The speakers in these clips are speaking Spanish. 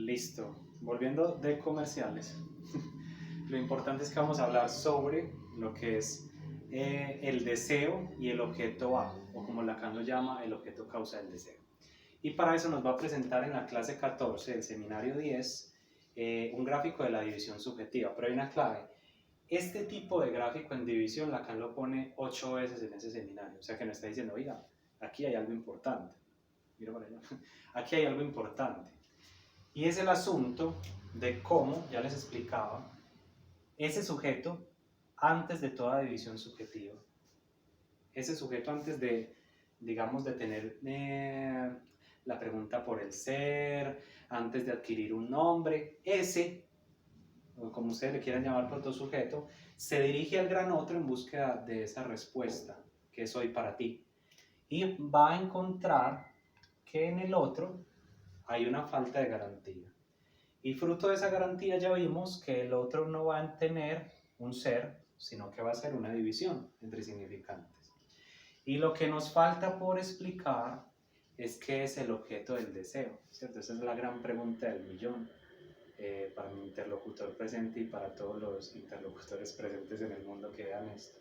Listo. Volviendo de comerciales. Lo importante es que vamos a hablar sobre lo que es el deseo y el objeto A, o como Lacan lo llama, el objeto causa del deseo. Y para eso nos va a presentar en la clase 14 del seminario 10 un gráfico de la división subjetiva, pero hay una clave. Este tipo de gráfico en división Lacan lo pone 8 veces en ese seminario, o sea que nos está diciendo, oiga, aquí hay algo importante. Mira para allá. Aquí hay algo importante. Y es el asunto de cómo, ya les explicaba, ese sujeto, antes de toda división subjetiva, ese sujeto antes de, digamos, de tener la pregunta por el ser, antes de adquirir un nombre, ese, o como ustedes le quieran llamar protosujeto, se dirige al gran otro en búsqueda de esa respuesta, que soy para ti. Y va a encontrar que en el otro hay una falta de garantía. Y fruto de esa garantía ya vimos que el otro no va a tener un ser, sino que va a ser una división entre significantes. Y lo que nos falta por explicar es qué es el objeto del deseo, ¿cierto? Esa es la gran pregunta del millón para mi interlocutor presente y para todos los interlocutores presentes en el mundo que vean esto.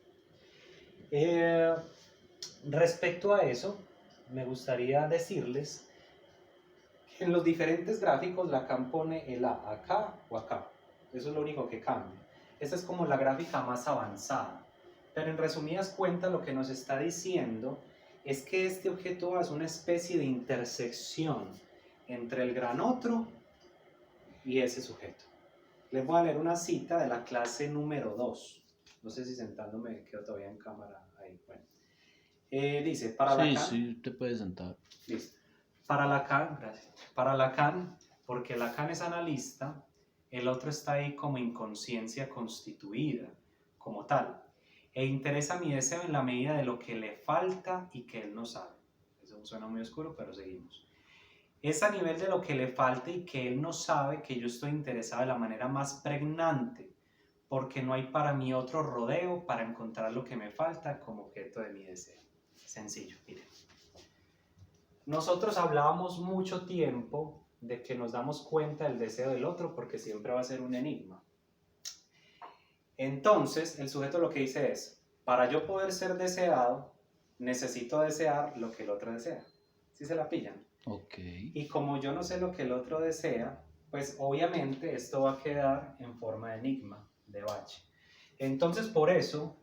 Respecto a eso, me gustaría decirles que en los diferentes gráficos Lacan pone el A acá o acá. Eso es lo único que cambia. Esta es como la gráfica más avanzada. Pero en resumidas cuentas lo que nos está diciendo es que este objeto A es una especie de intersección entre el gran otro y ese sujeto. Les voy a leer una cita de la clase número 2. No sé si sentándome quedo todavía en cámara ahí. Bueno. Dice, para Lacan... Sí, te puedes sentar. Listo. Para Lacan, gracias. Para Lacan, porque Lacan es analista, el otro está ahí como inconsciencia constituida, como tal. E interesa mi deseo en la medida de lo que le falta y que él no sabe. Eso suena muy oscuro, pero seguimos. Es a nivel de lo que le falta y que él no sabe que yo estoy interesado de la manera más pregnante, porque no hay para mí otro rodeo para encontrar lo que me falta como objeto de mi deseo. Sencillo, miren. Nosotros hablábamos mucho tiempo de que nos damos cuenta del deseo del otro porque siempre va a ser un enigma. Entonces, el sujeto lo que dice es, para yo poder ser deseado, necesito desear lo que el otro desea. ¿Sí se la pillan? Ok. Y como yo no sé lo que el otro desea, pues obviamente esto va a quedar en forma de enigma, de bache. Entonces, por eso,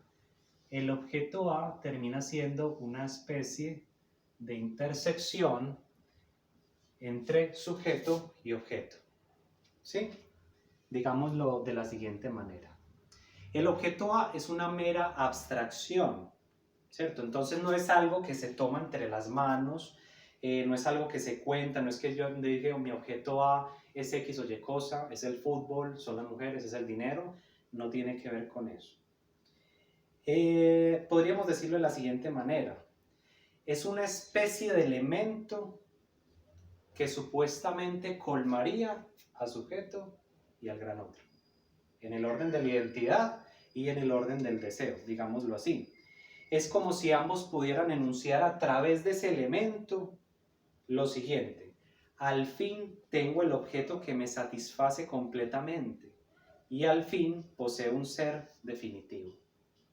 el objeto A termina siendo una especie de intersección entre sujeto y objeto. ¿Sí? Digámoslo de la siguiente manera. El objeto A es una mera abstracción, ¿cierto? Entonces no es algo que se toma entre las manos, no es algo que se cuenta, no es que yo dije mi objeto A es X o Y cosa, es el fútbol, son las mujeres, es el dinero, no tiene que ver con eso. Podríamos decirlo de la siguiente manera. Es una especie de elemento que supuestamente colmaría a sujeto y al gran otro, en el orden de la identidad y en el orden del deseo, digámoslo así. Es como si ambos pudieran enunciar a través de ese elemento lo siguiente: al fin tengo el objeto que me satisface completamente y al fin poseo un ser definitivo.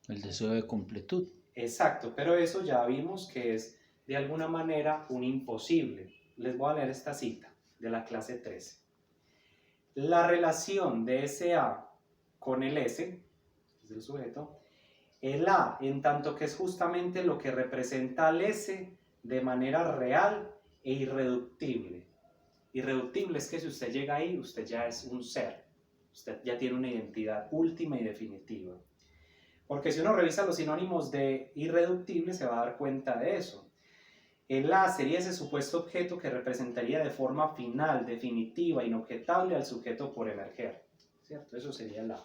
El deseo de completud. Exacto, pero eso ya vimos que es de alguna manera un imposible. Les voy a leer esta cita de la clase 13. La relación de ese A con el S, que es el sujeto, el A, en tanto que es justamente lo que representa al S de manera real e irreductible. Irreductible es que si usted llega ahí, usted ya es un ser, usted ya tiene una identidad última y definitiva. Porque si uno revisa los sinónimos de irreductible, se va a dar cuenta de eso. El A sería ese supuesto objeto que representaría de forma final, definitiva, inobjetable al sujeto por emerger, ¿cierto? Eso sería el A.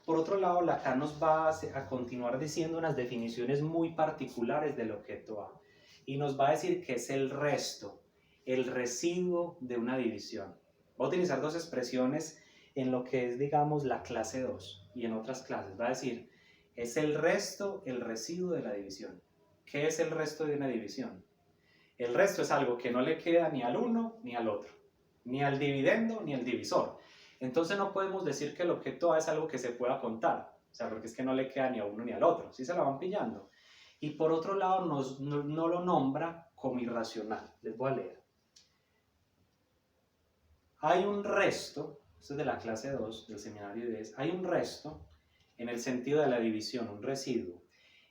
Por otro lado, Lacan nos va a continuar diciendo unas definiciones muy particulares del objeto A y nos va a decir que es el resto, el residuo de una división. Va a utilizar dos expresiones en lo que es, digamos, la clase 2 y en otras clases. Va a decir, es el resto, el residuo de la división. ¿Qué es el resto de una división? El resto es algo que no le queda ni al uno ni al otro, ni al dividendo ni al divisor. Entonces no podemos decir que el objeto A es algo que se pueda contar, o sea, porque es que no le queda ni a uno ni al otro, ¿sí se la van pillando? Y por otro lado no lo nombra como irracional. Les voy a leer. Hay un resto, esto es de la clase 2 del seminario 10, hay un resto en el sentido de la división, un residuo.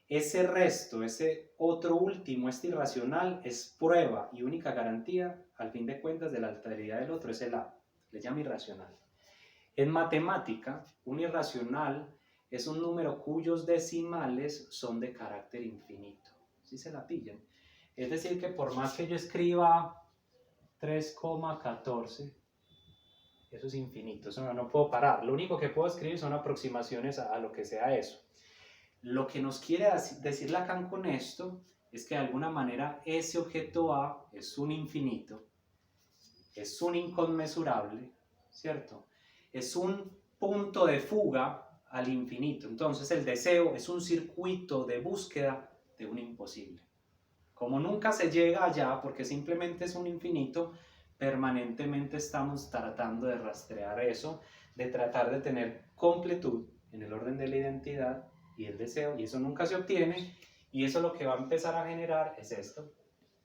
Ese resto, ese otro último, este irracional, es prueba y única garantía, al fin de cuentas, de la alteridad del otro, es el A, le llama irracional. En matemática, un irracional es un número cuyos decimales son de carácter infinito. ¿Sí se la pillan? Es decir, que por más que yo escriba 3,14, eso es infinito, eso no puedo parar. Lo único que puedo escribir son aproximaciones a lo que sea eso. Lo que nos quiere decir Lacan con esto es que de alguna manera ese objeto A es un infinito, es un inconmensurable, ¿cierto? Es un punto de fuga al infinito. Entonces el deseo es un circuito de búsqueda de un imposible. Como nunca se llega allá porque simplemente es un infinito, permanentemente estamos tratando de rastrear eso, de tratar de tener completud en el orden de la identidad y el deseo, y eso nunca se obtiene, y eso lo que va a empezar a generar es esto,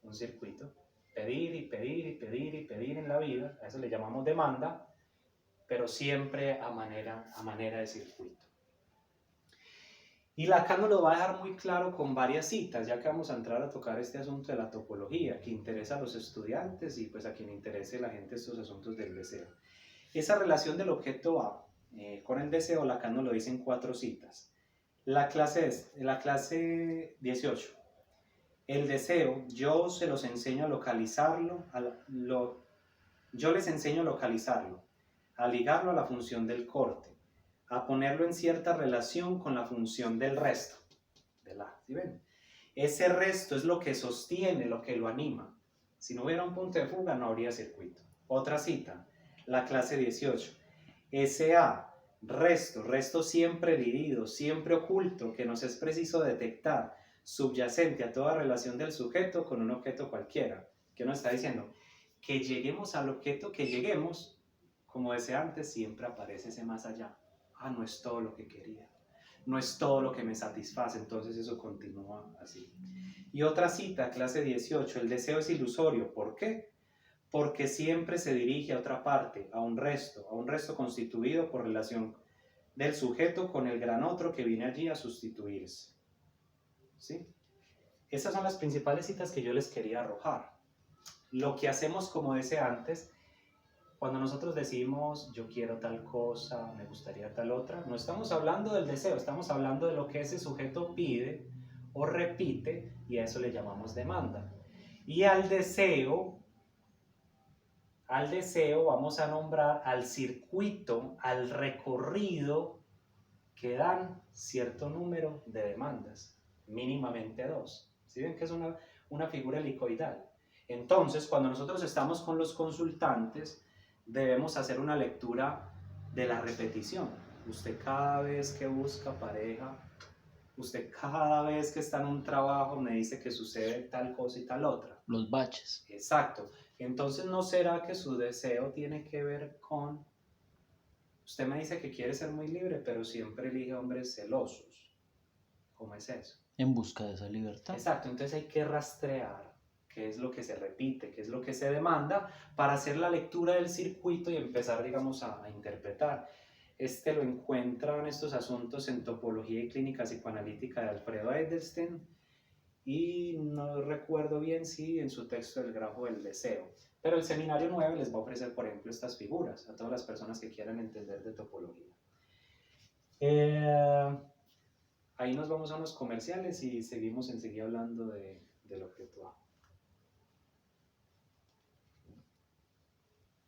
un circuito. Pedir y pedir y pedir y pedir en la vida, a eso le llamamos demanda, pero siempre a manera de circuito. Y Lacan nos lo va a dejar muy claro con varias citas, ya que vamos a entrar a tocar este asunto de la topología, que interesa a los estudiantes y pues a quien interese la gente estos asuntos del deseo. Esa relación del objeto A con el deseo, Lacan nos lo dice en 4 citas. La clase 18. El deseo, yo se los enseño a localizarlo, yo les enseño a localizarlo, a ligarlo a la función del corte, a ponerlo en cierta relación con la función del resto, de la, ¿sí ven? Ese resto es lo que sostiene, lo que lo anima. Si no hubiera un punto de fuga, no habría circuito. Otra cita, la clase 18. Ese A, resto siempre dividido, siempre oculto, que nos es preciso detectar, subyacente a toda relación del sujeto con un objeto cualquiera. ¿Qué nos está diciendo? Que lleguemos al objeto que lleguemos, como decía antes, siempre aparece ese más allá. Ah, no es todo lo que quería, no es todo lo que me satisface, entonces eso continúa así. Y otra cita, clase 18, el deseo es ilusorio. ¿Por qué? Porque siempre se dirige a otra parte, a un resto constituido por relación del sujeto con el gran otro que viene allí a sustituirse. ¿Sí? Esas son las principales citas que yo les quería arrojar. Lo que hacemos, como decía antes, cuando nosotros decimos yo quiero tal cosa, me gustaría tal otra, no estamos hablando del deseo, estamos hablando de lo que ese sujeto pide o repite, y a eso le llamamos demanda. Y al deseo vamos a nombrar al circuito, al recorrido que dan cierto número de demandas, mínimamente 2. ¿Sí ven que es una figura helicoidal? Entonces, cuando nosotros estamos con los consultantes, debemos hacer una lectura de la repetición. Usted cada vez que busca pareja, usted cada vez que está en un trabajo me dice que sucede tal cosa y tal otra. Los baches. Exacto. Entonces, ¿no será que su deseo tiene que ver con... Usted me dice que quiere ser muy libre, pero siempre elige hombres celosos. ¿Cómo es eso? En busca de esa libertad. Exacto. Entonces hay que rastrear qué es lo que se repite, qué es lo que se demanda, para hacer la lectura del circuito y empezar, digamos, a interpretar. Lo encuentran estos asuntos en Topología y Clínica Psicoanalítica de Alfredo Edelstein, y no recuerdo bien si en su texto El grafo del deseo. Pero el seminario 9 les va a ofrecer, por ejemplo, estas figuras a todas las personas que quieran entender de topología. Ahí nos vamos a unos comerciales y seguimos enseguida hablando del objeto A.